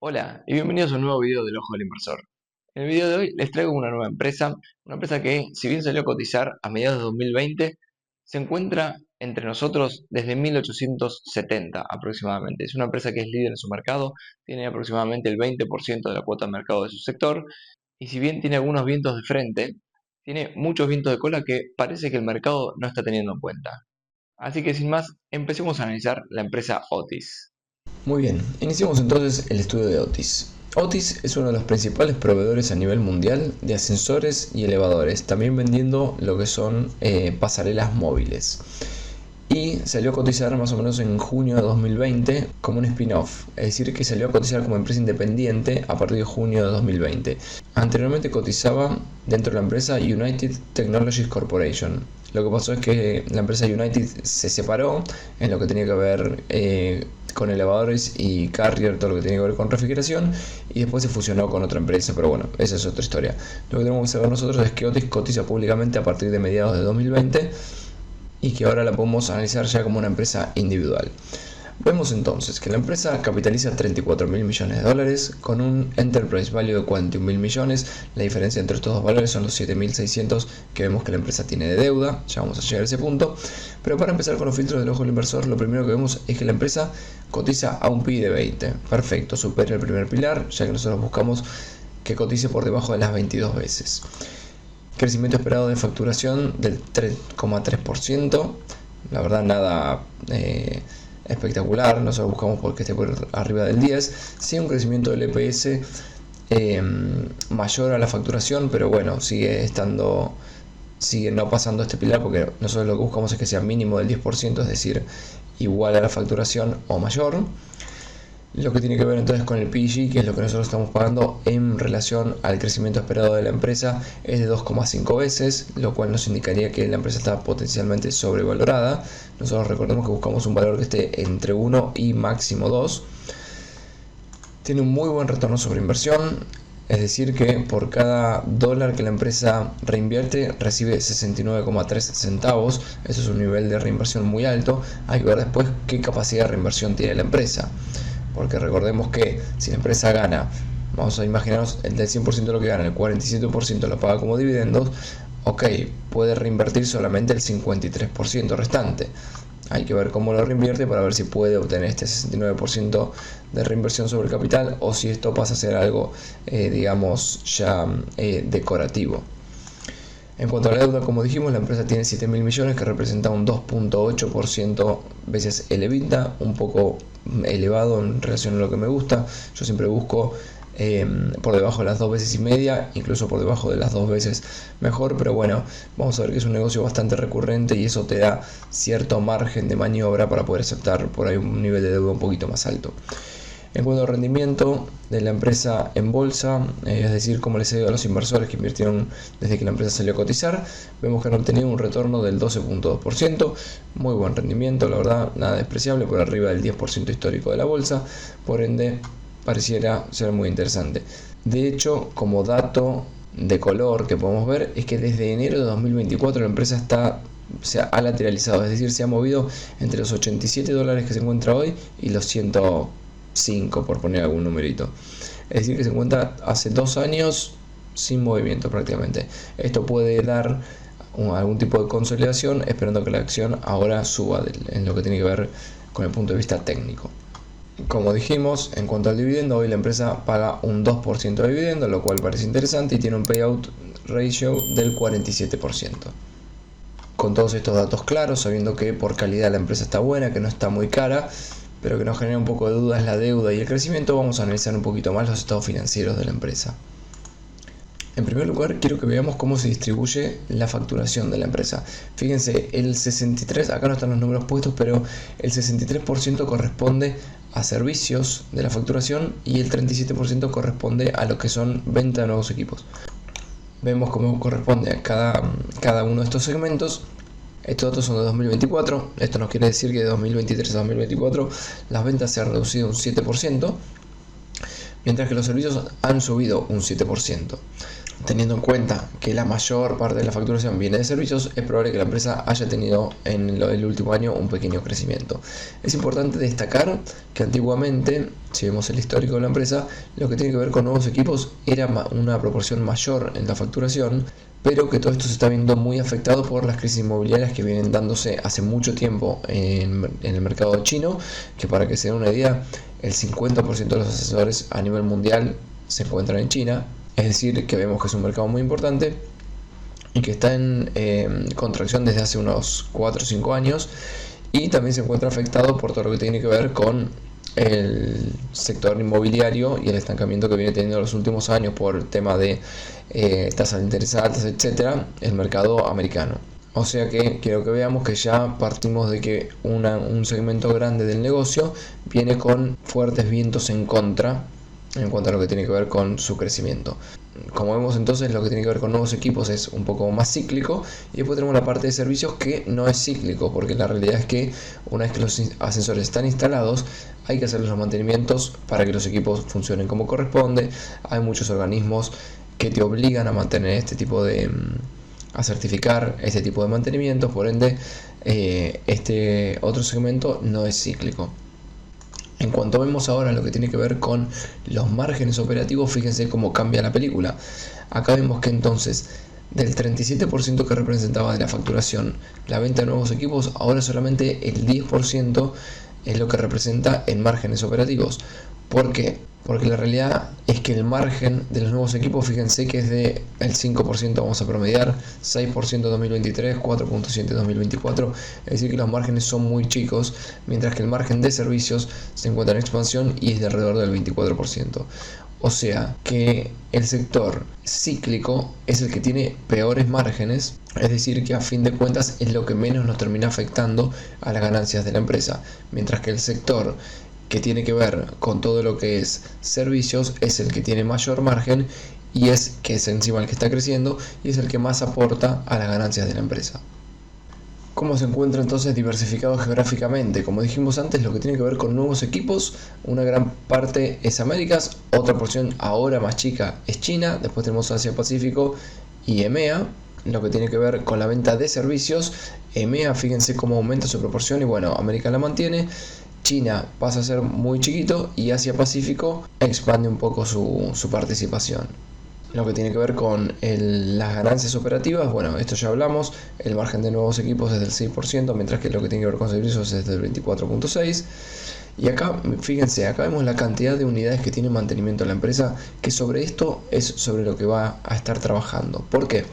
Hola y bienvenidos a un nuevo video del Ojo del Inversor. En el video de hoy les traigo una empresa que, si bien salió a cotizar a mediados de 2020, se encuentra entre nosotros desde 1870 aproximadamente. Es una empresa que es líder en su mercado, tiene aproximadamente el 20% de la cuota de mercado de su sector, y si bien tiene algunos vientos de frente, tiene muchos vientos de cola que parece que el mercado no está teniendo en cuenta. Así que sin más, empecemos a analizar la empresa Otis. Muy bien, iniciamos entonces el estudio de Otis. Otis es uno de los principales proveedores a nivel mundial de ascensores y elevadores, también vendiendo lo que son pasarelas móviles. Y salió a cotizar más o menos en junio de 2020 como un spin-off, es decir, que salió a cotizar como empresa independiente a partir de junio de 2020. Anteriormente cotizaba dentro de la empresa United Technologies Corporation. Lo que pasó es que la empresa United se separó en lo que tenía que ver con elevadores y carrier, todo lo que tenía que ver con refrigeración, y después se fusionó con otra empresa, pero bueno, esa es otra historia. Lo que tenemos que saber nosotros es que Otis cotiza públicamente a partir de mediados de 2020 y que ahora la podemos analizar ya como una empresa individual. Vemos entonces que la empresa capitaliza 34 mil millones de dólares con un enterprise value de 41 mil millones. La diferencia entre estos dos valores son los 7.600 que vemos que la empresa tiene de deuda. Ya vamos a llegar a ese punto. Pero para empezar con los filtros del ojo del inversor, lo primero que vemos es que la empresa cotiza a un PI de 20. Perfecto, supera el primer pilar, ya que nosotros buscamos que cotice por debajo de las 22 veces. Crecimiento esperado de facturación del 3,3%. La verdad nada espectacular, nosotros buscamos porque esté por arriba del 10. Sí, un crecimiento del EPS mayor a la facturación, pero bueno, sigue no pasando este pilar porque nosotros lo que buscamos es que sea mínimo del 10%, es decir, igual a la facturación o mayor. Lo que tiene que ver entonces con el PEG, que es lo que nosotros estamos pagando en relación al crecimiento esperado de la empresa, es de 2,5 veces, lo cual nos indicaría que la empresa está potencialmente sobrevalorada. Nosotros recordemos que buscamos un valor que esté entre 1 y máximo 2. Tiene un muy buen retorno sobre inversión, es decir que por cada dólar que la empresa reinvierte recibe 69,3 centavos. Eso es un nivel de reinversión muy alto. Hay que ver después qué capacidad de reinversión tiene la empresa, porque recordemos que si la empresa gana, vamos a imaginarnos el del 100% de lo que gana, el 47% lo paga como dividendos, ok, puede reinvertir solamente el 53% restante. Hay que ver cómo lo reinvierte para ver si puede obtener este 69% de reinversión sobre el capital o si esto pasa a ser algo, digamos, ya decorativo. En cuanto a la deuda, como dijimos, la empresa tiene 7 mil millones, que representa un 2,8% veces el EBITDA, un poco elevado en relación a lo que me gusta. Yo siempre busco por debajo de las 2 veces y media, incluso por debajo de las 2 veces mejor, pero bueno, vamos a ver que es un negocio bastante recurrente y eso te da cierto margen de maniobra para poder aceptar por ahí un nivel de deuda un poquito más alto. En cuanto al rendimiento de la empresa en bolsa, es decir, cómo les ha ido a los inversores que invirtieron desde que la empresa salió a cotizar, vemos que han obtenido un retorno del 12,2%, muy buen rendimiento, la verdad, nada despreciable, por arriba del 10% histórico de la bolsa, por ende pareciera ser muy interesante. De hecho, como dato de color que podemos ver, es que desde enero de 2024 la empresa se ha lateralizado, es decir, se ha movido entre los 87 dólares que se encuentra hoy y los 105, por poner algún numerito. Es decir, que se encuentra hace 2 años sin movimiento prácticamente. Esto puede dar algún tipo de consolidación, esperando que la acción ahora suba en lo que tiene que ver con el punto de vista técnico. Como dijimos, en cuanto al dividendo, hoy la empresa paga un 2% de dividendo, lo cual parece interesante, y tiene un payout ratio del 47%. Con todos estos datos claros, sabiendo que por calidad la empresa está buena, que no está muy cara, pero que nos genera un poco de dudas la deuda y el crecimiento, vamos a analizar un poquito más los estados financieros de la empresa. En primer lugar, quiero que veamos cómo se distribuye la facturación de la empresa. Fíjense, el 63%, acá no están los números puestos, pero el 63% corresponde a servicios de la facturación y el 37% corresponde a lo que son venta de nuevos equipos. Vemos cómo corresponde a cada uno de estos segmentos. Estos datos son de 2024, esto nos quiere decir que de 2023 a 2024 las ventas se han reducido un 7%, mientras que los servicios han subido un 7%. Teniendo en cuenta que la mayor parte de la facturación viene de servicios, es probable que la empresa haya tenido en el último año un pequeño crecimiento. Es importante destacar que antiguamente, si vemos el histórico de la empresa, lo que tiene que ver con nuevos equipos era una proporción mayor en la facturación, pero que todo esto se está viendo muy afectado por las crisis inmobiliarias que vienen dándose hace mucho tiempo en el mercado chino, que para que se den una idea, el 50% de los asesores a nivel mundial se encuentran en China. Es decir, que vemos que es un mercado muy importante y que está en contracción desde hace unos 4 o 5 años, y también se encuentra afectado por todo lo que tiene que ver con el sector inmobiliario y el estancamiento que viene teniendo en los últimos años por el tema de tasas de interés altas, etcétera, el mercado americano. O sea que quiero que veamos que ya partimos de que un segmento grande del negocio viene con fuertes vientos en contra en cuanto a lo que tiene que ver con su crecimiento. Como vemos, entonces, lo que tiene que ver con nuevos equipos es un poco más cíclico, y después tenemos la parte de servicios que no es cíclico, porque la realidad es que una vez que los ascensores están instalados hay que hacer los mantenimientos para que los equipos funcionen como corresponde. Hay muchos organismos que te obligan a mantener a certificar este tipo de mantenimientos, por ende este otro segmento no es cíclico. En cuanto vemos ahora lo que tiene que ver con los márgenes operativos, fíjense cómo cambia la película. Acá vemos que entonces del 37% que representaba de la facturación la venta de nuevos equipos, ahora solamente el 10% es lo que representa en márgenes operativos. ¿Por qué? Porque la realidad es que el margen de los nuevos equipos, fíjense que es de el 5%, vamos a promediar, 6% en 2023, 4.7% en 2024, es decir que los márgenes son muy chicos, mientras que el margen de servicios se encuentra en expansión y es de alrededor del 24%. O sea que el sector cíclico es el que tiene peores márgenes, es decir que a fin de cuentas es lo que menos nos termina afectando a las ganancias de la empresa, mientras que el sector que tiene que ver con todo lo que es servicios es el que tiene mayor margen y es encima el que está creciendo y es el que más aporta a las ganancias de la empresa. ¿Cómo se encuentra entonces diversificado geográficamente? Como dijimos antes, lo que tiene que ver con nuevos equipos, una gran parte es Américas, otra porción ahora más chica es China, después tenemos Asia Pacífico y EMEA. Lo que tiene que ver con la venta de servicios, EMEA, fíjense cómo aumenta su proporción y bueno, América la mantiene. China pasa a ser muy chiquito y Asia Pacífico expande un poco su participación. Lo que tiene que ver con las ganancias operativas, bueno, esto ya hablamos, el margen de nuevos equipos es del 6%, mientras que lo que tiene que ver con servicios es del 24.6%. Y acá, fíjense, acá vemos la cantidad de unidades que tiene mantenimiento la empresa, que sobre esto es sobre lo que va a estar trabajando. ¿Por qué?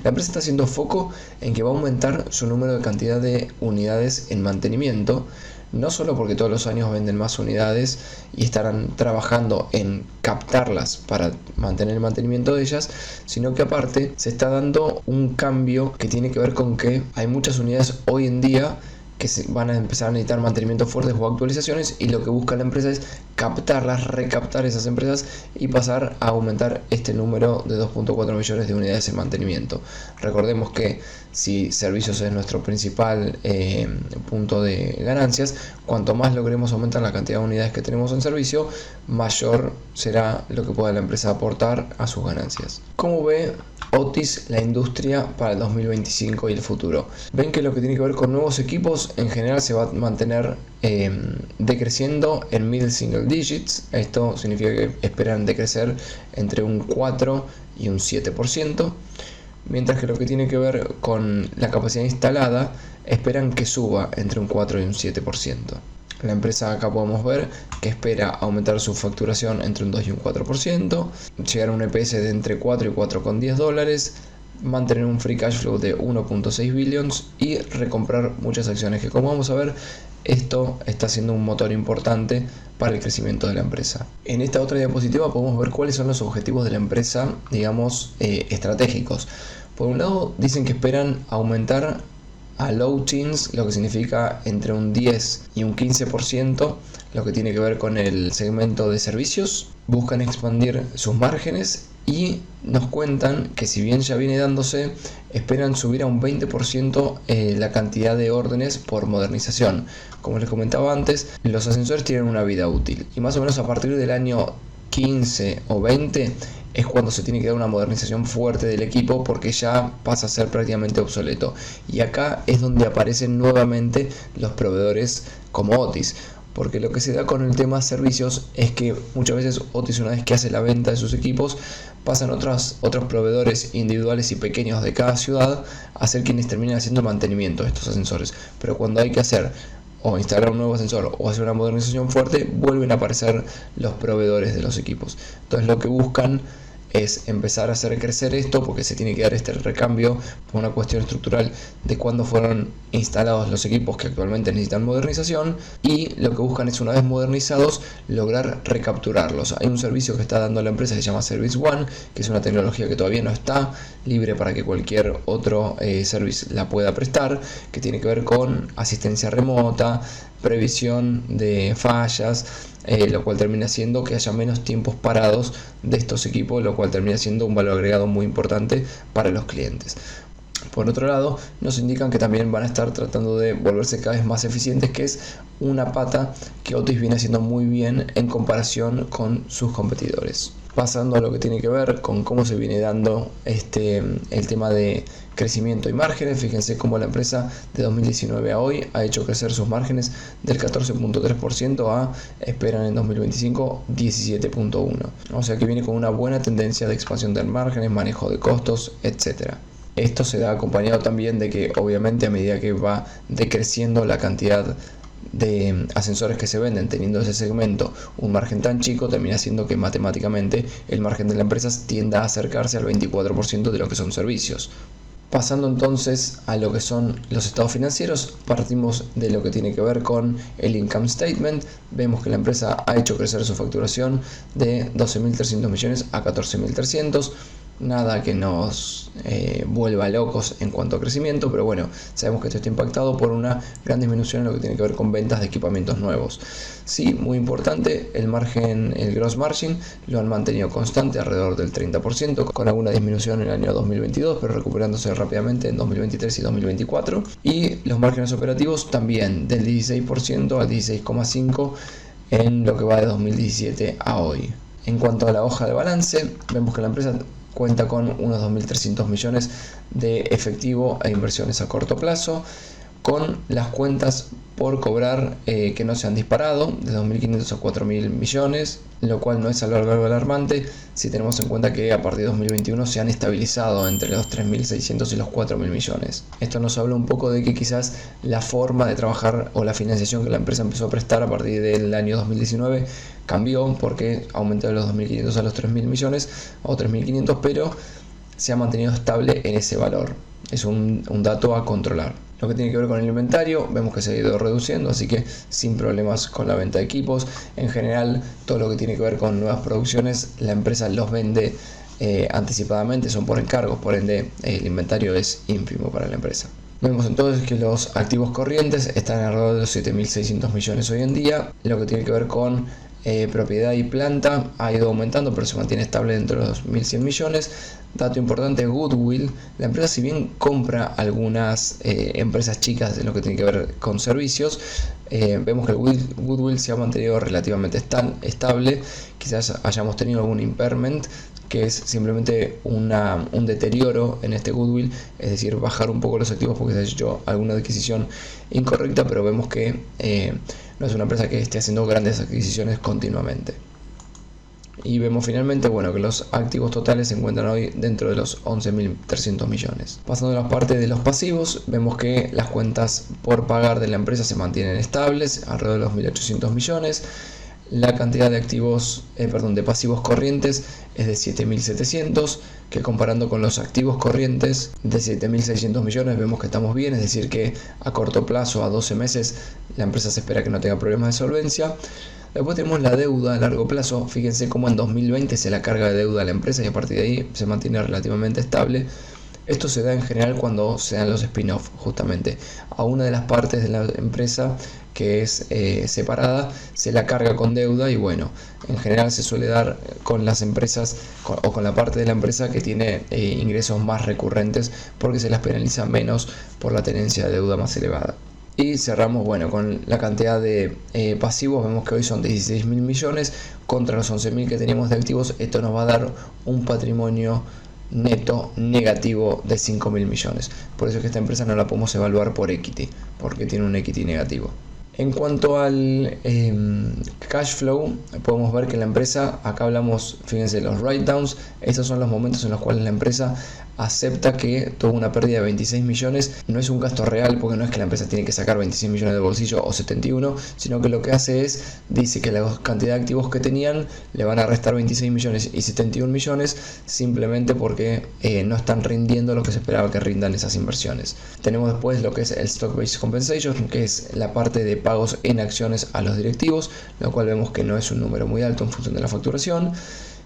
La empresa está haciendo foco en que va a aumentar su número de cantidad de unidades en mantenimiento, no solo porque todos los años venden más unidades y estarán trabajando en captarlas para mantener el mantenimiento de ellas, sino que aparte se está dando un cambio que tiene que ver con que hay muchas unidades hoy en día que van a empezar a necesitar mantenimientos fuertes o actualizaciones, y lo que busca la empresa es captarlas, recaptar esas empresas y pasar a aumentar este número de 2.4 millones de unidades en mantenimiento. Recordemos que si servicios es nuestro principal punto de ganancias, cuanto más logremos aumentar la cantidad de unidades que tenemos en servicio, mayor será lo que pueda la empresa aportar a sus ganancias. ¿Cómo ve Otis la industria para el 2025 y el futuro? Ven que lo que tiene que ver con nuevos equipos en general se va a mantener decreciendo en middle single digits. Esto significa que esperan decrecer entre un 4 y un 7%, mientras que lo que tiene que ver con la capacidad instalada esperan que suba entre un 4 y un 7%. La empresa acá podemos ver que espera aumentar su facturación entre un 2 y un 4%, llegar a un EPS de entre 4 y 4,10 dólares, mantener un free cash flow de 1.6 billions y recomprar muchas acciones, que como vamos a ver, esto está siendo un motor importante para el crecimiento de la empresa. En esta otra diapositiva podemos ver cuáles son los objetivos de la empresa, digamos, estratégicos. Por un lado, dicen que esperan aumentar a low teens, lo que significa entre un 10 y un 15%, lo que tiene que ver con el segmento de servicios. Buscan expandir sus márgenes y nos cuentan que, si bien ya viene dándose, esperan subir a un 20% la cantidad de órdenes por modernización. Como les comentaba antes, los ascensores tienen una vida útil y más o menos a partir del año 15 o 20 es cuando se tiene que dar una modernización fuerte del equipo porque ya pasa a ser prácticamente obsoleto. Y acá es donde aparecen nuevamente los proveedores como Otis. Porque lo que se da con el tema servicios es que muchas veces Otis, una vez que hace la venta de sus equipos, pasan otros proveedores individuales y pequeños de cada ciudad a ser quienes terminan haciendo el mantenimiento de estos ascensores. Pero cuando hay que hacer o instalar un nuevo ascensor o hacer una modernización fuerte, vuelven a aparecer los proveedores de los equipos. Entonces lo que buscan es empezar a hacer crecer esto porque se tiene que dar este recambio por una cuestión estructural de cuándo fueron instalados los equipos que actualmente necesitan modernización, y lo que buscan es, una vez modernizados, lograr recapturarlos. Hay un servicio que está dando la empresa que se llama Service One, que es una tecnología que todavía no está libre para que cualquier otro service la pueda prestar, que tiene que ver con asistencia remota, previsión de fallas, lo cual termina siendo que haya menos tiempos parados de estos equipos, lo cual termina siendo un valor agregado muy importante para los clientes. Por otro lado, nos indican que también van a estar tratando de volverse cada vez más eficientes, que es una pata que Otis viene haciendo muy bien en comparación con sus competidores. Pasando a lo que tiene que ver con cómo se viene dando el tema de crecimiento y márgenes, fíjense cómo la empresa de 2019 a hoy ha hecho crecer sus márgenes del 14.3% a, esperan en 2025, 17.1%. O sea que viene con una buena tendencia de expansión de márgenes, manejo de costos, etcétera. Esto se da acompañado también de que, obviamente, a medida que va decreciendo la cantidad de ascensores que se venden, teniendo ese segmento un margen tan chico, termina siendo que matemáticamente el margen de la empresa tienda a acercarse al 24% de lo que son servicios. Pasando entonces a lo que son los estados financieros, partimos de lo que tiene que ver con el income statement. Vemos que la empresa ha hecho crecer su facturación de 12.300 millones a 14.300. Nada que nos vuelva locos en cuanto a crecimiento, pero bueno, sabemos que esto está impactado por una gran disminución en lo que tiene que ver con ventas de equipamientos nuevos. Sí, muy importante, el margen, el gross margin, lo han mantenido constante alrededor del 30%, con alguna disminución en el año 2022, pero recuperándose rápidamente en 2023 y 2024. Y los márgenes operativos también del 16% al 16,5% en lo que va de 2017 a hoy. En cuanto a la hoja de balance, vemos que la empresa cuenta con unos 2.300 millones de efectivo e inversiones a corto plazo, con las cuentas por cobrar que no se han disparado de 2.500 a 4.000 millones, lo cual no es algo alarmante si tenemos en cuenta que a partir de 2021 se han estabilizado entre los 3.600 y los 4.000 millones. Esto nos habla un poco de que quizás la forma de trabajar o la financiación que la empresa empezó a prestar a partir del año 2019 cambió, porque aumentó de los 2.500 a los 3.000 millones o 3.500, pero se ha mantenido estable en ese valor. Es un dato a controlar. Lo que tiene que ver con el inventario, vemos que se ha ido reduciendo, así que sin problemas con la venta de equipos. En general, todo lo que tiene que ver con nuevas producciones, la empresa los vende anticipadamente, son por encargos, por ende el inventario es ínfimo para la empresa. Vemos entonces que los activos corrientes están alrededor de los 7.600 millones hoy en día. Lo que tiene que ver con propiedad y planta ha ido aumentando, pero se mantiene estable dentro de los 1.100 millones. Dato importante, Goodwill. La empresa, si bien compra algunas empresas chicas en lo que tiene que ver con servicios, vemos que el Goodwill se ha mantenido relativamente estable. Quizás hayamos tenido algún impairment, que es simplemente un deterioro en este Goodwill, es decir, bajar un poco los activos porque se ha hecho alguna adquisición incorrecta, pero vemos que no es una empresa que esté haciendo grandes adquisiciones continuamente. Y vemos finalmente, bueno, que los activos totales se encuentran hoy dentro de los 11.300 millones. Pasando a la parte de los pasivos, vemos que las cuentas por pagar de la empresa se mantienen estables, alrededor de los 1.800 millones. La cantidad de de pasivos corrientes es de 7.700, que comparando con los activos corrientes de 7.600 millones vemos que estamos bien, es decir que a corto plazo, a 12 meses, la empresa se espera que no tenga problemas de solvencia. Después tenemos la deuda a largo plazo. Fíjense cómo en 2020 se la carga de deuda a la empresa y a partir de ahí se mantiene relativamente estable. Esto se da en general cuando se dan los spin-off, justamente. A una de las partes de la empresa que es separada se la carga con deuda, y bueno, en general se suele dar con las empresas o con la parte de la empresa que tiene ingresos más recurrentes, porque se las penaliza menos por la tenencia de deuda más elevada. Y cerramos, bueno, con la cantidad de pasivos. Vemos que hoy son 16.000 millones contra los 11.000 que teníamos de activos. Esto nos va a dar un patrimonio neto negativo de 5.000 millones. Por eso es que esta empresa no la podemos evaluar por equity, porque tiene un equity negativo. En cuanto al cash flow, podemos ver que la empresa, acá hablamos, fíjense, los write-downs. Estos son los momentos en los cuales la empresa acepta que tuvo una pérdida de 26 millones. No es un gasto real, porque no es que la empresa tiene que sacar 26 millones de bolsillo o 71, sino que lo que hace es, dice que la cantidad de activos que tenían le van a restar 26 millones y 71 millones simplemente porque no están rindiendo lo que se esperaba que rindan esas inversiones. Tenemos después lo que es el stock-based compensation, que es la parte de pagos en acciones a los directivos, lo cual vemos que no es un número muy alto en función de la facturación.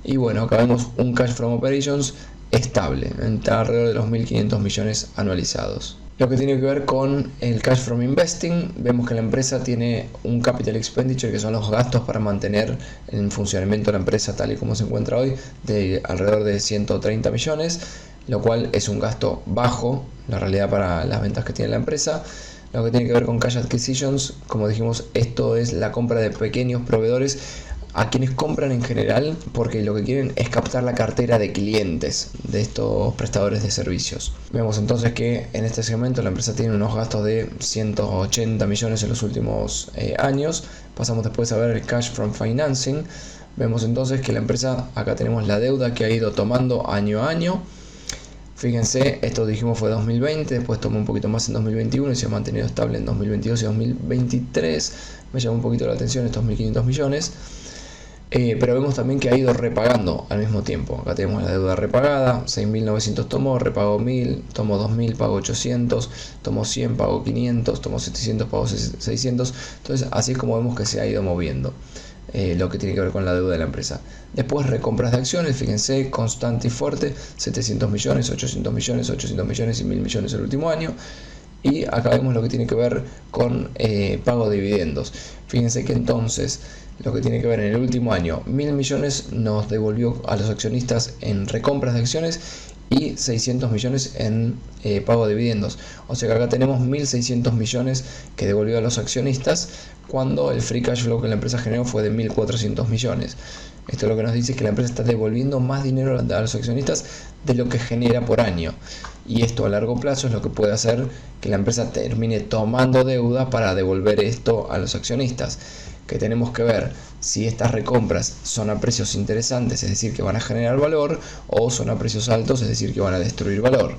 Y bueno, acá vemos un cash from operations estable, entre alrededor de los 1.500 millones anualizados. Lo que tiene que ver con el cash from investing, vemos que la empresa tiene un capital expenditure, que son los gastos para mantener en funcionamiento la empresa tal y como se encuentra hoy, de alrededor de 130 millones, lo cual es un gasto bajo, la realidad, para las ventas que tiene la empresa. Lo que tiene que ver con cash acquisitions, como dijimos, esto es la compra de pequeños proveedores a quienes compran en general, porque lo que quieren es captar la cartera de clientes de estos prestadores de servicios. Vemos entonces que en este segmento la empresa tiene unos gastos de 180 millones en los últimos años. Pasamos después a ver el cash from financing. Vemos entonces que la empresa, acá tenemos la deuda que ha ido tomando año a año. Fíjense, esto dijimos fue 2020, después tomó un poquito más en 2021 y se ha mantenido estable en 2022 y 2023. Me llama un poquito la atención estos 1.500 millones. Pero vemos también que ha ido repagando al mismo tiempo. Acá tenemos la deuda repagada, 6.900 tomó, repagó 1.000, tomó 2.000, pagó 800, tomó 100, pagó 500, tomó 700, pagó 600. Entonces así es como vemos que se ha ido moviendo lo que tiene que ver con la deuda de la empresa. Después recompras de acciones, fíjense, constante y fuerte, 700 millones, 800 millones, 800 millones y 1.000 millones el último año. Y acá vemos lo que tiene que ver con pago de dividendos. Fíjense que entonces lo que tiene que ver en el último año, 1.000 millones nos devolvió a los accionistas en recompras de acciones y 600 millones en pago de dividendos. O sea que acá tenemos 1.600 millones que devolvió a los accionistas, cuando el free cash flow que la empresa generó fue de 1.400 millones. Esto lo que nos dice que la empresa está devolviendo más dinero a los accionistas de lo que genera por año. Y esto a largo plazo es lo que puede hacer que la empresa termine tomando deuda para devolver esto a los accionistas. Que tenemos que ver si estas recompras son a precios interesantes, es decir, que van a generar valor, o son a precios altos, es decir, que van a destruir valor.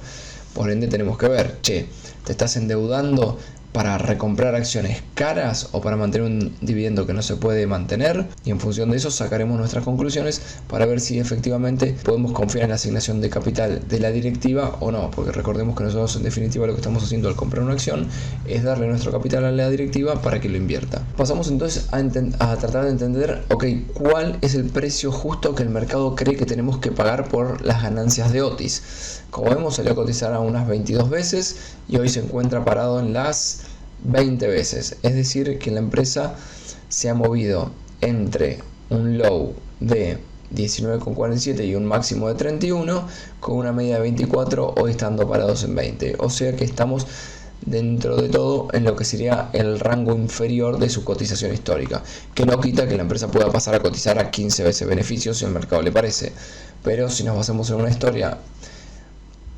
Por ende tenemos que ver, ¿te estás endeudando para recomprar acciones caras o para mantener un dividendo que no se puede mantener? Y en función de eso sacaremos nuestras conclusiones para ver si efectivamente podemos confiar en la asignación de capital de la directiva o no, porque recordemos que nosotros en definitiva lo que estamos haciendo al comprar una acción es darle nuestro capital a la directiva para que lo invierta. Pasamos entonces a tratar de entender, ¿cuál es el precio justo que el mercado cree que tenemos que pagar por las ganancias de Otis? Como vemos, salió a cotizar a unas 22 veces y hoy se encuentra parado en las 20 veces. Es decir, que la empresa se ha movido entre un low de 19,47 y un máximo de 31, con una media de 24, hoy estando parados en 20. O sea que estamos dentro de todo en lo que sería el rango inferior de su cotización histórica, que no quita que la empresa pueda pasar a cotizar a 15 veces beneficios si el mercado le parece. Pero si nos basamos en una historia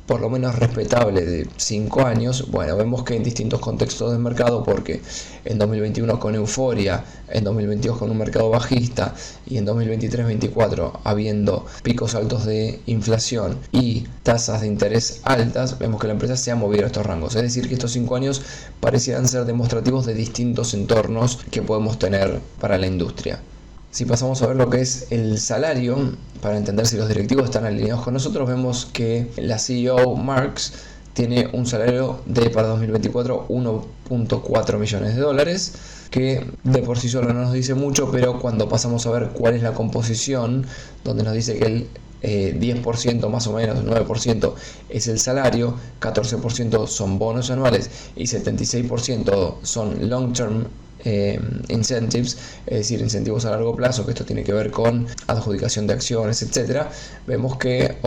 por lo menos respetable de 5 años, bueno, vemos que en distintos contextos del mercado, porque en 2021 con euforia, en 2022 con un mercado bajista y en 2023-24 habiendo picos altos de inflación y tasas de interés altas, vemos que la empresa se ha movido a estos rangos. Es decir, que estos 5 años parecieran ser demostrativos de distintos entornos que podemos tener para la industria. Si pasamos a ver lo que es el salario, para entender si los directivos están alineados con nosotros, vemos que la CEO Marks tiene un salario de para 2024 1.4 millones de dólares, que de por sí solo no nos dice mucho, pero cuando pasamos a ver cuál es la composición, donde nos dice que el 10% más o menos, 9% es el salario, 14% son bonos anuales y 76% son long term incentives, es decir, incentivos a largo plazo, que esto tiene que ver con adjudicación de acciones, etcétera, vemos que,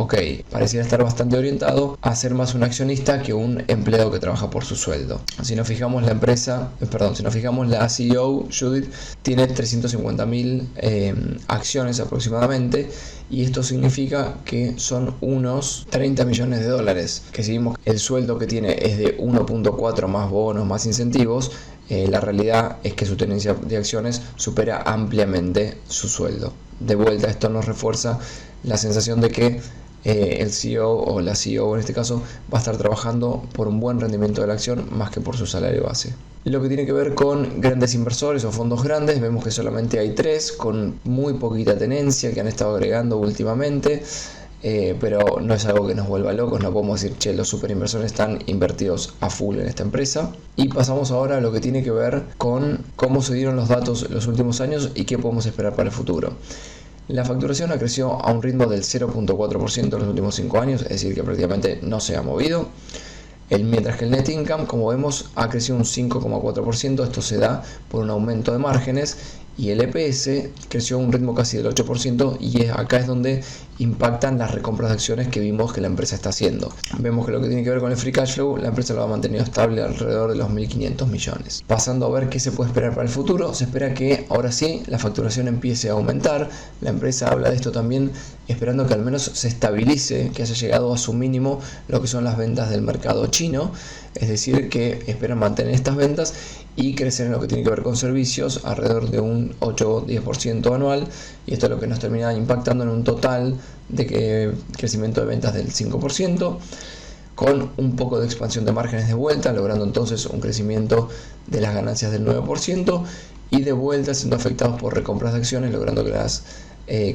pareciera estar bastante orientado a ser más un accionista que un empleado que trabaja por su sueldo. Si nos fijamos la CEO, Judith, tiene 350.000 acciones aproximadamente, y esto significa que son unos 30 millones de dólares, que si vimos el sueldo que tiene es de 1.4 más bonos más incentivos, la realidad es que su tenencia de acciones supera ampliamente su sueldo. De vuelta, esto nos refuerza la sensación de que el CEO o la CEO en este caso va a estar trabajando por un buen rendimiento de la acción más que por su salario base. Lo que tiene que ver con grandes inversores o fondos grandes, vemos que solamente hay 3 con muy poquita tenencia que han estado agregando últimamente. Pero no es algo que nos vuelva locos, no podemos decir, che, los superinversores están invertidos a full en esta empresa. Y pasamos ahora a lo que tiene que ver con cómo se dieron los datos los últimos años y qué podemos esperar para el futuro. La facturación ha crecido a un ritmo del 0.4% en los últimos 5 años, es decir, que prácticamente no se ha movido. Mientras que el net income, como vemos, ha crecido un 5,4%, esto se da por un aumento de márgenes, y el EPS creció a un ritmo casi del 8%, y acá es donde impactan las recompras de acciones que vimos que la empresa está haciendo. Vemos que lo que tiene que ver con el free cash flow, la empresa lo ha mantenido estable alrededor de los 1.500 millones. Pasando a ver qué se puede esperar para el futuro, se espera que ahora sí la facturación empiece a aumentar. La empresa habla de esto también esperando que al menos se estabilice, que haya llegado a su mínimo lo que son las ventas del mercado chino, es decir, que esperan mantener estas ventas y crecer en lo que tiene que ver con servicios alrededor de un 8-10% anual, y esto es lo que nos termina impactando en un total de crecimiento de ventas del 5%, con un poco de expansión de márgenes de vuelta, logrando entonces un crecimiento de las ganancias del 9%, y de vuelta siendo afectados por recompras de acciones, logrando que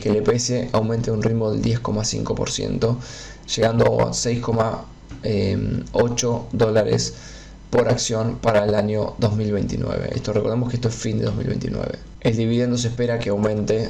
el EPS aumente a un ritmo del 10,5%, llegando a 6,8 dólares por acción para el año 2029. Esto, recordemos que esto es fin de 2029. El dividendo se espera que aumente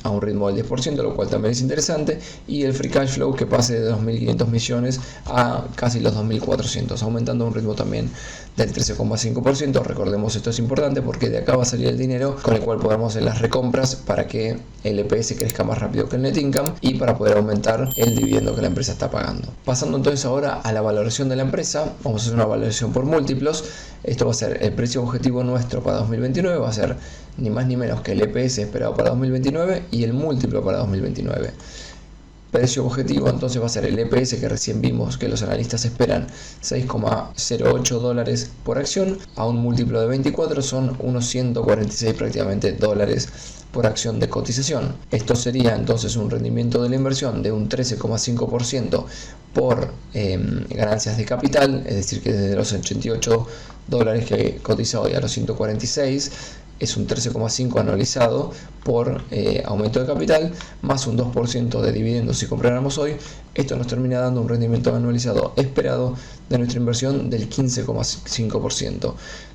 a un ritmo del 10%, lo cual también es interesante, y el free cash flow que pase de 2.500 millones a casi los 2.400, aumentando a un ritmo también del 13,5%. Recordemos, esto es importante porque de acá va a salir el dinero con el cual podamos hacer las recompras para que el EPS crezca más rápido que el net income y para poder aumentar el dividendo que la empresa está pagando. Pasando entonces ahora a la valoración de la empresa, vamos a hacer una valoración por múltiplos. Esto va a ser el precio objetivo nuestro para 2029, va a ser ni más ni menos que el EPS esperado para 2029 y el múltiplo para 2029. Precio objetivo entonces va a ser el EPS que recién vimos que los analistas esperan 6,08 dólares por acción, a un múltiplo de 24 son unos 146 prácticamente dólares por acción de cotización. Esto sería entonces un rendimiento de la inversión de un 13,5% por ganancias de capital, es decir que desde los 88 dólares que cotiza hoy a los 146 es un 13,5 anualizado por aumento de capital, más un 2% de dividendos si compráramos hoy. Esto nos termina dando un rendimiento anualizado esperado de nuestra inversión del 15,5%.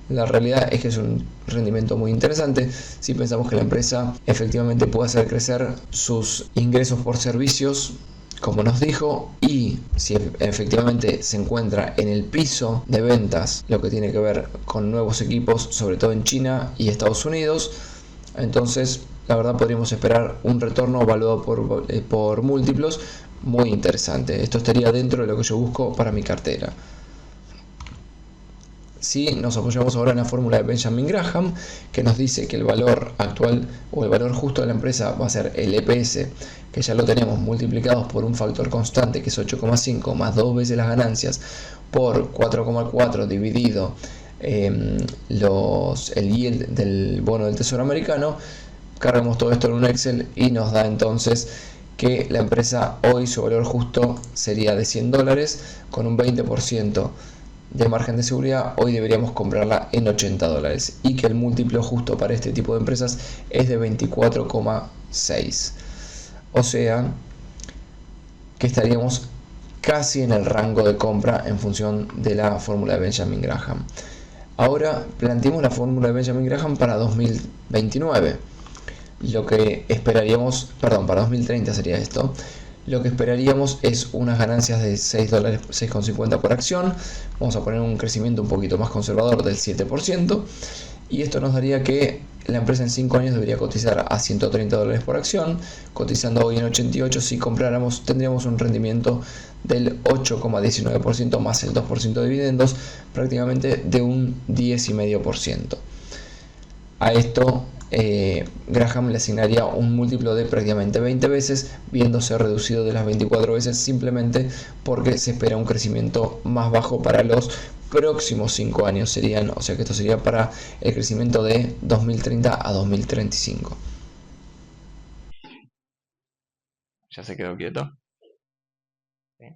La realidad es que es un rendimiento muy interesante si pensamos que la empresa efectivamente puede hacer crecer sus ingresos por servicios, como nos dijo, y si efectivamente se encuentra en el piso de ventas lo que tiene que ver con nuevos equipos, sobre todo en China y Estados Unidos, entonces la verdad podríamos esperar un retorno evaluado por múltiplos muy interesante. Esto estaría dentro de lo que yo busco para mi cartera. Si nos apoyamos ahora en la fórmula de Benjamin Graham, que nos dice que el valor actual o el valor justo de la empresa va a ser el EPS, que ya lo tenemos multiplicados por un factor constante que es 8,5 más 2 veces las ganancias por 4,4 dividido el yield del bono del Tesoro americano. Cargamos todo esto en un Excel y nos da entonces que la empresa hoy su valor justo sería de 100 dólares con un 20% de margen de seguridad. Hoy deberíamos comprarla en 80 dólares y que el múltiplo justo para este tipo de empresas es de 24,6, o sea que estaríamos casi en el rango de compra en función de la fórmula de Benjamin Graham. Ahora planteemos la fórmula de Benjamin Graham para 2029. Lo que esperaríamos, perdón, para 2030 sería esto. Lo que esperaríamos es unas ganancias de 6 dólares, 6,50 por acción. Vamos a poner un crecimiento un poquito más conservador del 7%. y esto nos daría que la empresa en 5 años debería cotizar a $130 por acción. Cotizando hoy en 88, si compráramos tendríamos un rendimiento del 8,19% más el 2% de dividendos, prácticamente de un 10,5%. A esto Graham le asignaría un múltiplo de prácticamente 20 veces, viéndose reducido de las 24 veces simplemente porque se espera un crecimiento más bajo para los próximos 5 años. O sea que esto sería para el crecimiento de 2030 a 2035. Ya se quedó quieto. ¿Sí?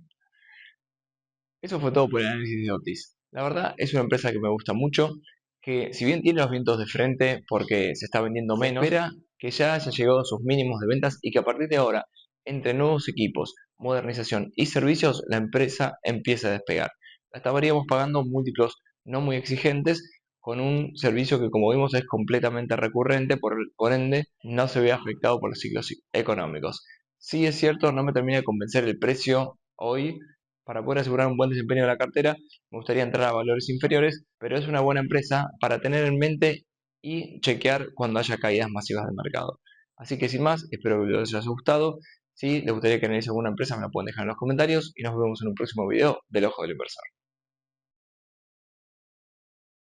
Eso fue todo por el análisis de Otis. La verdad es una empresa que me gusta mucho, que si bien tiene los vientos de frente porque se está vendiendo menos, espera que ya haya llegado a sus mínimos de ventas y que a partir de ahora, entre nuevos equipos, modernización y servicios, la empresa empiece a despegar. La estaríamos pagando múltiplos no muy exigentes con un servicio que, como vimos, es completamente recurrente, por ende no se ve afectado por los ciclos económicos. Sí es cierto, no me termina de convencer el precio hoy. Para poder asegurar un buen desempeño de la cartera, me gustaría entrar a valores inferiores, pero es una buena empresa para tener en mente y chequear cuando haya caídas masivas del mercado. Así que sin más, espero que les haya gustado. Si les gustaría que analice alguna empresa, me la pueden dejar en los comentarios y nos vemos en un próximo video del Ojo del Inversor.